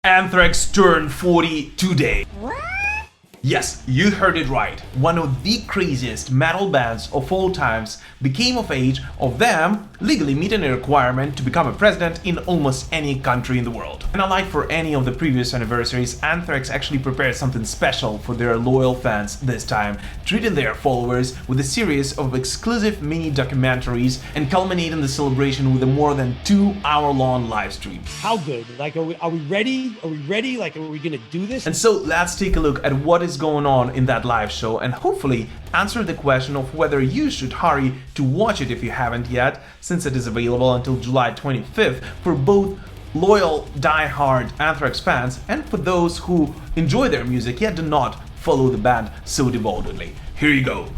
Anthrax turned 40 today. What? Yes, you heard it right. One of the craziest metal bands of all times became of age, of them legally meeting a requirement to become a president in almost any country in the world. And unlike for any of the previous anniversaries, Anthrax actually prepared something special for their loyal fans this time, treating their followers with a series of exclusive mini documentaries and culminating the celebration with a more than 2-hour-long live stream. How good? Like, are we ready? Are we ready? Like, are we gonna do this? And so let's take a look at what is going on in that live show and hopefully answer the question of whether you should hurry to watch it if you haven't yet, since it is available until July 25th for both loyal, die-hard Anthrax fans and for those who enjoy their music yet do not follow the band so devotedly. Here you go.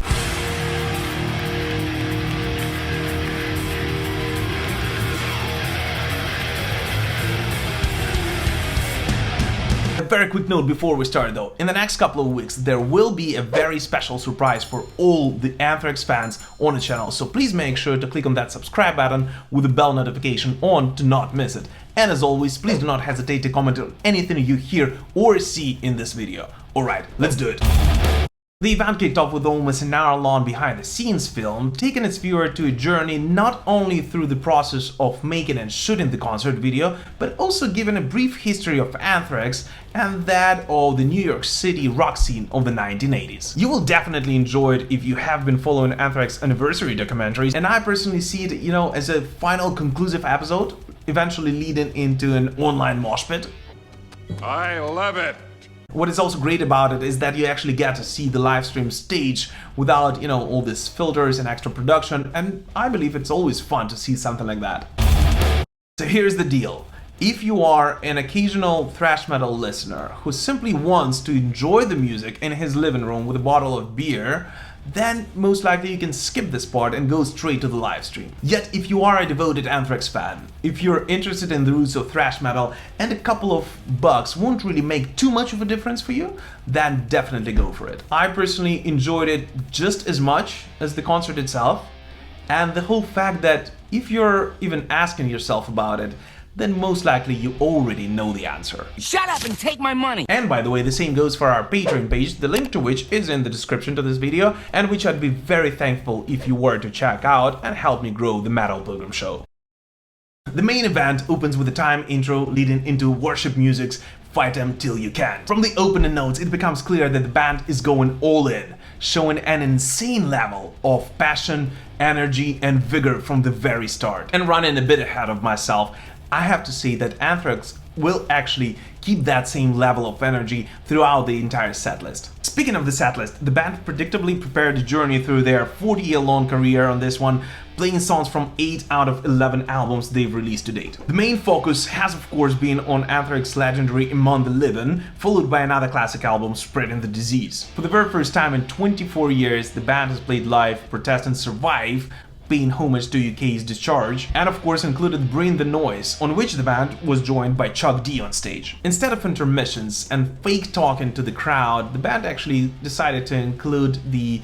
A very quick note before we start though, in the next couple of weeks there will be a very special surprise for all the Anthrax fans on the channel, so please make sure to click on that subscribe button with the bell notification on to not miss it. And as always, please do not hesitate to comment on anything you hear or see in this video. Alright, let's do it. The event kicked off with almost an hour-long behind-the-scenes film, taking its viewer to a journey not only through the process of making and shooting the concert video, but also giving a brief history of Anthrax and that of the New York City rock scene of the 1980s. You will definitely enjoy it if you have been following Anthrax anniversary documentaries, and I personally see it, as a final conclusive episode, eventually leading into an online mosh pit. I love it! What is also great about it is that you actually get to see the live stream stage without, all these filters and extra production, and I believe it's always fun to see something like that. So here's the deal. If you are an occasional thrash metal listener who simply wants to enjoy the music in his living room with a bottle of beer, then most likely you can skip this part and go straight to the live stream. Yet if you are a devoted Anthrax fan, if you're interested in the roots of thrash metal and a couple of bucks won't really make too much of a difference for you, then definitely go for it. I personally enjoyed it just as much as the concert itself, and the whole fact that if you're even asking yourself about it, then most likely you already know the answer. Shut up and take my money! And by the way, the same goes for our Patreon page, the link to which is in the description to this video, and which I'd be very thankful if you were to check out and help me grow the Metal Pilgrim Show. The main event opens with a time intro leading into worship music's Fight 'Em Till You Can. From the opening notes, it becomes clear that the band is going all in, showing an insane level of passion, energy, and vigor from the very start. And running a bit ahead of myself, I have to say that Anthrax will actually keep that same level of energy throughout the entire setlist. Speaking of the setlist, the band predictably prepared a journey through their 40-year-long career on this one, playing songs from 8 out of 11 albums they've released to date. The main focus has of course been on Anthrax's legendary Among the Living, followed by another classic album, Spreading the Disease. For the very first time in 24 years, the band has played live Protest and Survive, paying homage to UK's Discharge, and of course included Bring the Noise, on which the band was joined by Chuck D on stage. Instead of intermissions and fake talking to the crowd, the band actually decided to include the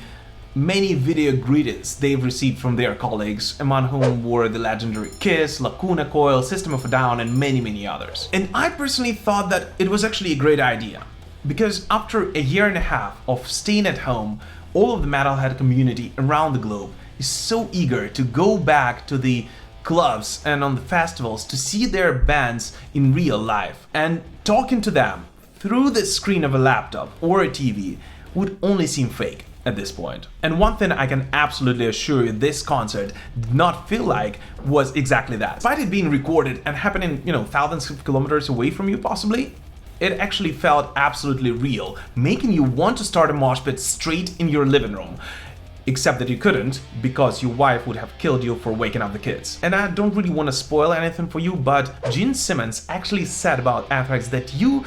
many video greetings they've received from their colleagues, among whom were the legendary Kiss, Lacuna Coil, System of a Down, and many others. And I personally thought that it was actually a great idea, because after a year and a half of staying at home, all of the metalhead community around the globe is so eager to go back to the clubs and on the festivals to see their bands in real life, and talking to them through the screen of a laptop or a TV would only seem fake at this point. And one thing I can absolutely assure you this concert did not feel like was exactly that. Despite it being recorded and happening, thousands of kilometers away from you possibly, it actually felt absolutely real, making you want to start a mosh pit straight in your living room. Except that you couldn't, because your wife would have killed you for waking up the kids. And I don't really want to spoil anything for you, but Gene Simmons actually said about Anthrax that you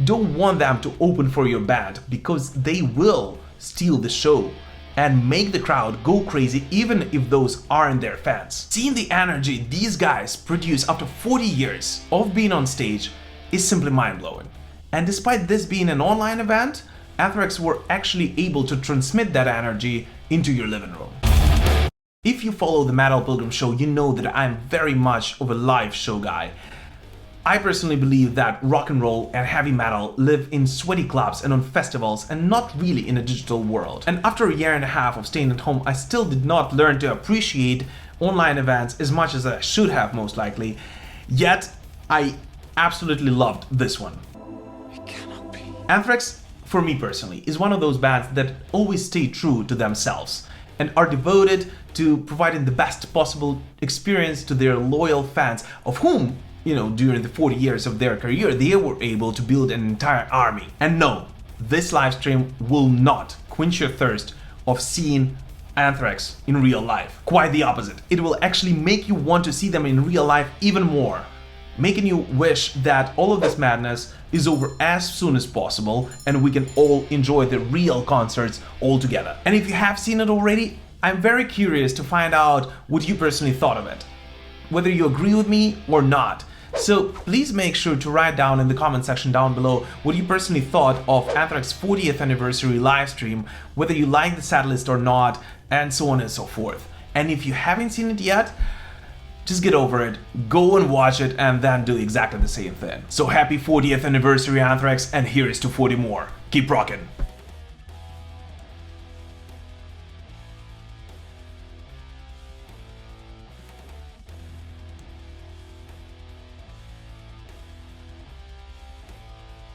don't want them to open for your band, because they will steal the show and make the crowd go crazy even if those aren't their fans. Seeing the energy these guys produce after 40 years of being on stage is simply mind-blowing. And despite this being an online event, Anthrax were actually able to transmit that energy into your living room. If you follow the Metal Pilgrim Show, you know that I'm very much of a live show guy. I personally believe that rock and roll and heavy metal live in sweaty clubs and on festivals and not really in a digital world. And after a year and a half of staying at home, I still did not learn to appreciate online events as much as I should have, most likely. Yet, I absolutely loved this one. It cannot be. Anthrax, for me personally, is one of those bands that always stay true to themselves and are devoted to providing the best possible experience to their loyal fans, of whom, during the 40 years of their career, they were able to build an entire army. And no, this live stream will not quench your thirst of seeing Anthrax in real life. Quite the opposite. It will actually make you want to see them in real life even more, making you wish that all of this madness is over as soon as possible and we can all enjoy the real concerts all together. And if you have seen it already, I'm very curious to find out what you personally thought of it, whether you agree with me or not. So please make sure to write down in the comment section down below what you personally thought of Anthrax 40th Anniversary Livestream, whether you like the setlist or not, and so on and so forth. And if you haven't seen it yet, just get over it, go and watch it, and then do exactly the same thing. So happy 40th Anniversary Anthrax, and here is to 40 more. Keep rocking!